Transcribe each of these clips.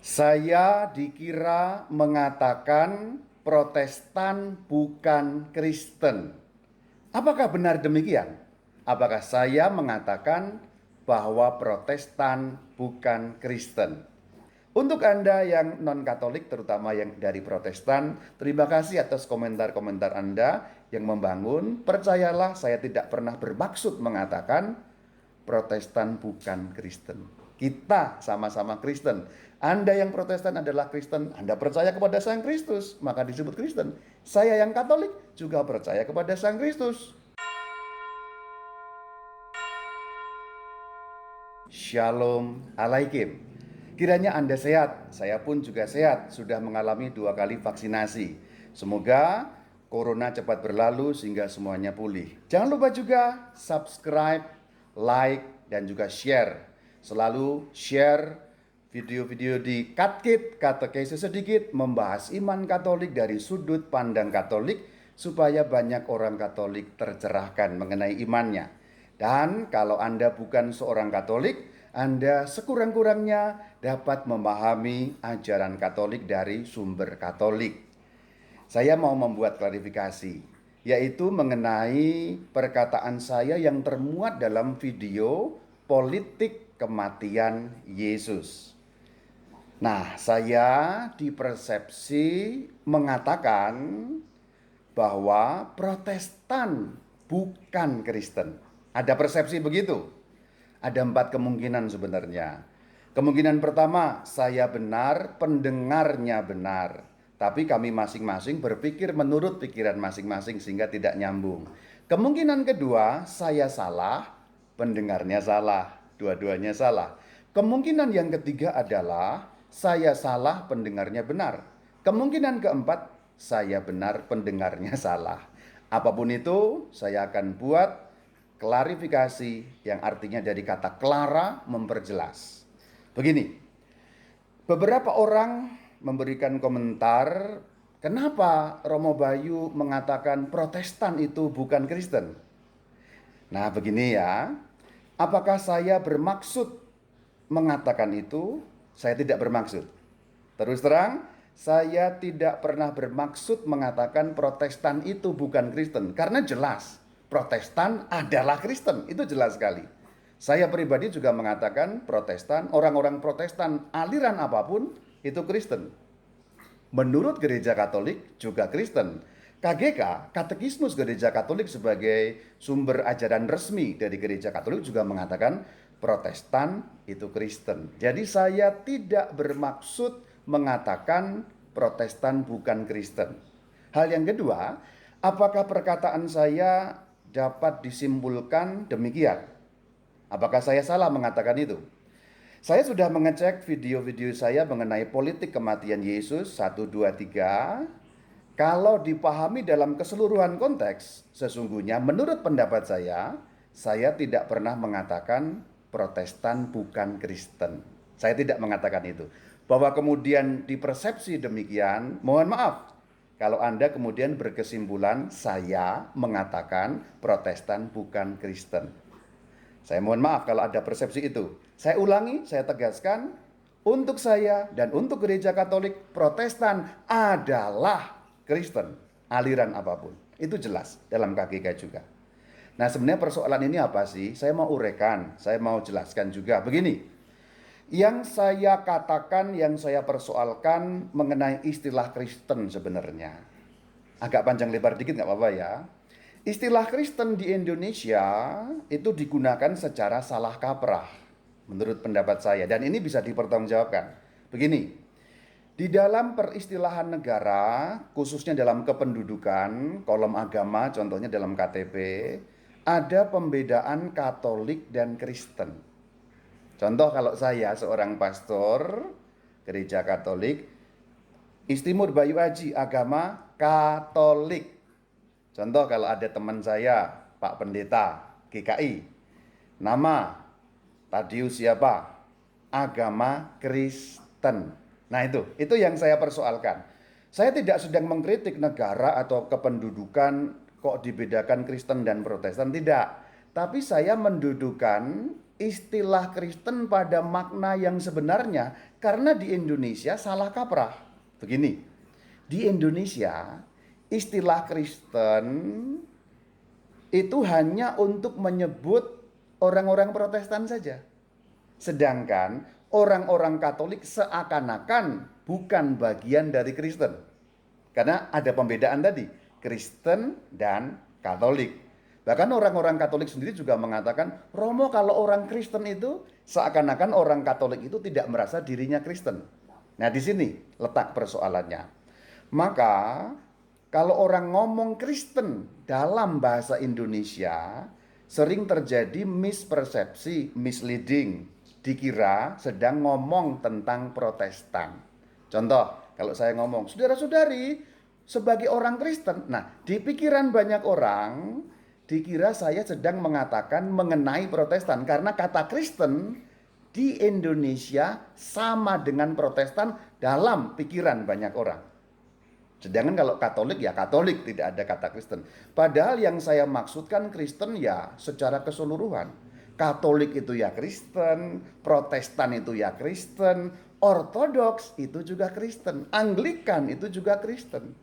Saya dikira mengatakan Protestan bukan Kristen. Apakah benar demikian? Apakah saya mengatakan bahwa Protestan bukan Kristen? Untuk Anda yang non-Katolik, terutama yang dari Protestan, terima kasih atas komentar-komentar Anda yang membangun. Percayalah, saya tidak pernah bermaksud mengatakan Protestan bukan Kristen. Kita sama-sama Kristen. Anda yang Protestan adalah Kristen, Anda percaya kepada Sang Kristus, maka disebut Kristen. Saya yang Katolik juga percaya kepada Sang Kristus. Shalom Alaikum. Kiranya Anda sehat, saya pun juga sehat, sudah mengalami 2 kali vaksinasi. Semoga Corona cepat berlalu sehingga semuanya pulih. Jangan lupa juga subscribe, like, dan juga share. Selalu share video-video di Katkit, Katekesi Sedikit, membahas iman Katolik dari sudut pandang Katolik, supaya banyak orang Katolik tercerahkan mengenai imannya. Dan kalau Anda bukan seorang Katolik, Anda sekurang-kurangnya dapat memahami ajaran Katolik dari sumber Katolik. Saya mau membuat klarifikasi, yaitu mengenai perkataan saya yang termuat dalam video politik kematian Yesus. Nah, saya dipersepsi mengatakan bahwa Protestan bukan Kristen. Ada persepsi begitu. Ada 4 kemungkinan sebenarnya. Kemungkinan pertama, saya benar, pendengarnya benar. Tapi kami masing-masing berpikir menurut pikiran masing-masing sehingga tidak nyambung. Kemungkinan kedua, saya salah, pendengarnya salah. Dua-duanya salah. Kemungkinan yang ketiga adalah saya salah, pendengarnya benar. Kemungkinan keempat, saya benar, pendengarnya salah. Apapun itu, saya akan buat klarifikasi yang artinya dari kata klara, memperjelas. Begini, beberapa orang memberikan komentar, kenapa Romo Bayu mengatakan Protestan itu bukan Kristen? Nah, begini ya, apakah saya bermaksud mengatakan itu? Saya tidak bermaksud. Terus terang, saya tidak pernah bermaksud mengatakan Protestan itu bukan Kristen. Karena jelas, Protestan adalah Kristen. Itu jelas sekali. Saya pribadi juga mengatakan Protestan, orang-orang Protestan aliran apapun, itu Kristen. Menurut Gereja Katolik juga Kristen. KGK, Katekismus Gereja Katolik sebagai sumber ajaran resmi dari Gereja Katolik juga mengatakan Protestan itu Kristen. Jadi saya tidak bermaksud mengatakan Protestan bukan Kristen. Hal yang kedua, apakah perkataan saya dapat disimpulkan demikian? Apakah saya salah mengatakan itu? Saya sudah mengecek video-video saya mengenai politik kematian Yesus 1, 2, 3. Kalau dipahami dalam keseluruhan konteks, sesungguhnya menurut pendapat saya tidak pernah mengatakan Protestan bukan Kristen. Saya tidak mengatakan itu. Bahwa kemudian dipersepsi demikian, mohon maaf. Kalau Anda kemudian berkesimpulan saya mengatakan Protestan bukan Kristen. Saya mohon maaf kalau ada persepsi itu. Saya ulangi, saya tegaskan, untuk saya dan untuk Gereja Katolik, Protestan adalah Kristen, aliran apapun. Itu jelas dalam KGK juga. Nah, sebenarnya persoalan ini apa sih? Saya mau uraikan, saya mau jelaskan juga. Begini, yang saya katakan, yang saya persoalkan mengenai istilah Kristen sebenarnya. Agak panjang lebar dikit nggak apa-apa ya. Istilah Kristen di Indonesia itu digunakan secara salah kaprah menurut pendapat saya. Dan ini bisa dipertanggungjawabkan. Begini, di dalam peristilahan negara, khususnya dalam kependudukan, kolom agama, contohnya dalam KTP, ada pembedaan Katolik dan Kristen. Contoh kalau saya seorang pastor gereja Katolik, Istimur Bayu Aji, agama Katolik. Contoh kalau ada teman saya, Pak Pendeta GKI, nama Tadius siapa? Agama Kristen. Nah itu yang saya persoalkan. Saya tidak sedang mengkritik negara atau kependudukan kok dibedakan Kristen dan Protestan, tidak. Tapi saya mendudukan istilah Kristen pada makna yang sebenarnya Karena di Indonesia salah kaprah. Begini, di Indonesia istilah Kristen itu hanya untuk menyebut orang-orang Protestan saja. Sedangkan orang-orang Katolik seakan-akan bukan bagian dari Kristen. Karena ada pembedaan tadi, Kristen dan Katolik. Bahkan orang-orang Katolik sendiri juga mengatakan, Romo kalau orang Kristen itu seakan-akan orang Katolik itu tidak merasa dirinya Kristen. Nah di sini letak persoalannya. Maka kalau orang ngomong Kristen dalam bahasa Indonesia sering terjadi mispersepsi, misleading. Dikira sedang ngomong tentang Protestan. Contoh, kalau saya ngomong, saudara-saudari, sebagai orang Kristen, nah di pikiran banyak orang, dikira saya sedang mengatakan mengenai Protestan. Karena kata Kristen di Indonesia sama dengan Protestan dalam pikiran banyak orang. Sedangkan kalau Katolik ya Katolik, tidak ada kata Kristen. Padahal yang saya maksudkan Kristen ya secara keseluruhan. Katolik itu ya Kristen, Protestan itu ya Kristen, Ortodoks itu juga Kristen, Anglikan itu juga Kristen.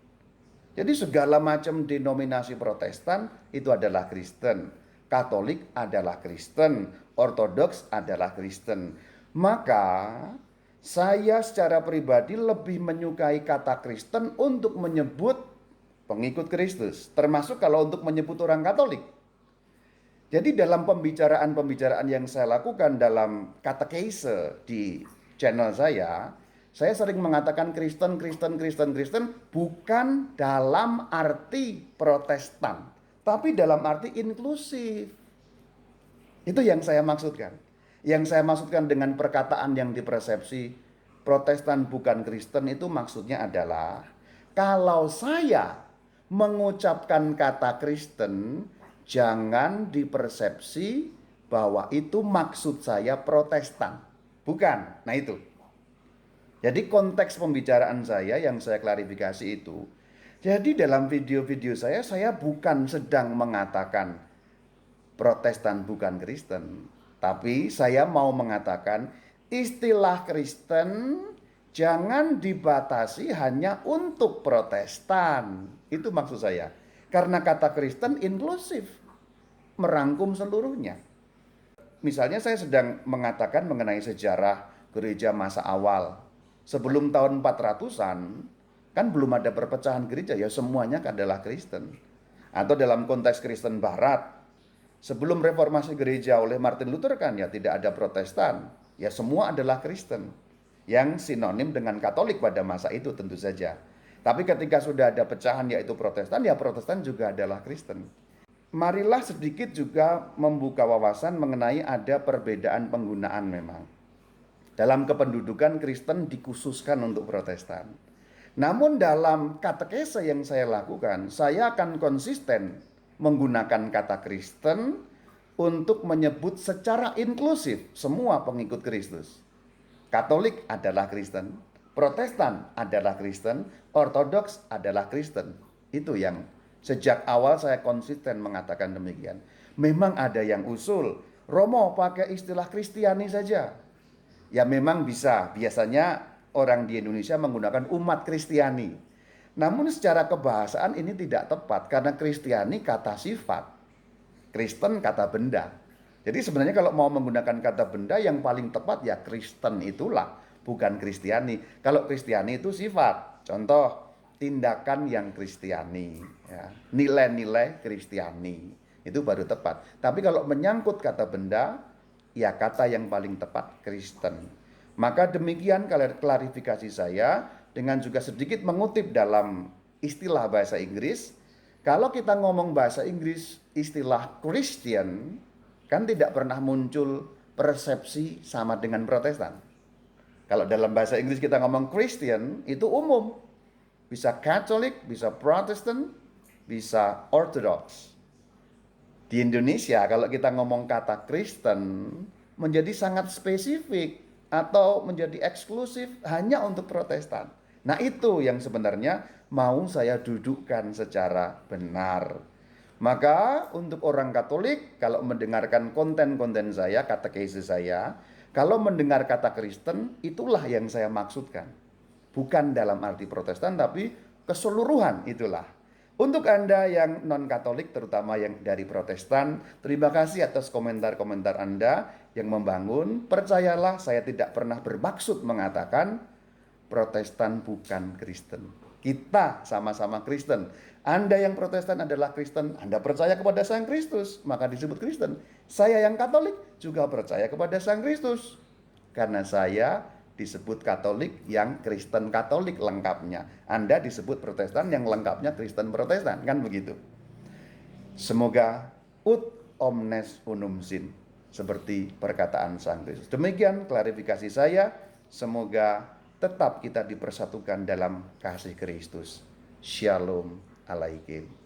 Jadi segala macam denominasi Protestan itu adalah Kristen, Katolik adalah Kristen, Ortodoks adalah Kristen. Maka saya secara pribadi lebih menyukai kata Kristen untuk menyebut pengikut Kristus, termasuk kalau untuk menyebut orang Katolik. Jadi dalam pembicaraan-pembicaraan yang saya lakukan dalam katekese di channel saya sering mengatakan Kristen, Kristen, Kristen, Kristen bukan dalam arti Protestan, tapi dalam arti inklusif. Itu yang saya maksudkan. Yang saya maksudkan dengan perkataan yang dipersepsi Protestan bukan Kristen itu maksudnya adalah kalau saya mengucapkan kata Kristen jangan dipersepsi bahwa itu maksud saya Protestan. Bukan. Nah itu. Jadi konteks pembicaraan saya yang saya klarifikasi itu. Jadi dalam video-video saya bukan sedang mengatakan Protestan bukan Kristen. Tapi saya mau mengatakan istilah Kristen jangan dibatasi hanya untuk Protestan. Itu maksud saya. Karena kata Kristen inklusif, merangkum seluruhnya. Misalnya saya sedang mengatakan mengenai sejarah gereja masa awal. Sebelum tahun 400-an, kan belum ada perpecahan gereja, ya semuanya adalah Kristen. Atau dalam konteks Kristen Barat, sebelum reformasi gereja oleh Martin Luther kan ya tidak ada Protestan, ya semua adalah Kristen. Yang sinonim dengan Katolik pada masa itu tentu saja. Tapi ketika sudah ada pecahan yaitu Protestan, ya Protestan juga adalah Kristen. Marilah sedikit juga membuka wawasan mengenai ada perbedaan penggunaan memang. Dalam kependudukan Kristen dikhususkan untuk Protestan. Namun dalam katekese yang saya lakukan, saya akan konsisten menggunakan kata Kristen untuk menyebut secara inklusif semua pengikut Kristus. Katolik adalah Kristen, Protestan adalah Kristen, Ortodoks adalah Kristen. Itu yang sejak awal saya konsisten mengatakan demikian. Memang ada yang usul, Romo pakai istilah Kristiani saja. Ya memang bisa, biasanya orang di Indonesia menggunakan umat Kristiani. Namun secara kebahasaan ini tidak tepat karena Kristiani kata sifat, Kristen kata benda. Jadi sebenarnya kalau mau menggunakan kata benda yang paling tepat ya Kristen itulah, bukan Kristiani. Kalau Kristiani itu sifat, contoh tindakan yang Kristiani, ya, nilai-nilai Kristiani itu baru tepat. Tapi kalau menyangkut kata benda, ya kata yang paling tepat Kristen. Maka demikian klarifikasi saya dengan juga sedikit mengutip dalam istilah bahasa Inggris. Kalau kita ngomong bahasa Inggris istilah Christian kan tidak pernah muncul persepsi sama dengan Protestan. Kalau dalam bahasa Inggris kita ngomong Christian itu umum. Bisa Catholic, bisa Protestant, bisa Orthodox. Di Indonesia kalau kita ngomong kata Kristen menjadi sangat spesifik atau menjadi eksklusif hanya untuk Protestan. Nah itu yang sebenarnya mau saya dudukkan secara benar. Maka untuk orang Katolik kalau mendengarkan konten-konten saya, katekese saya, Kalau mendengar kata Kristen, itulah yang saya maksudkan. Bukan dalam arti Protestan, tapi keseluruhan itulah. Untuk Anda yang non-Katolik, terutama yang dari Protestan, terima kasih atas komentar-komentar Anda yang membangun. Percayalah, saya tidak pernah bermaksud mengatakan Protestan bukan Kristen. Kita sama-sama Kristen. Anda yang Protestan adalah Kristen, Anda percaya kepada Sang Kristus, maka disebut Kristen. Saya yang Katolik juga percaya kepada Sang Kristus. Karena saya disebut Katolik yang Kristen Katolik lengkapnya. Anda disebut Protestan yang lengkapnya Kristen Protestan, kan begitu. Semoga ut omnes unum sin, seperti perkataan Sang Kristus. Demikian klarifikasi saya. Semoga tetap kita dipersatukan dalam kasih Kristus. Shalom alaikum.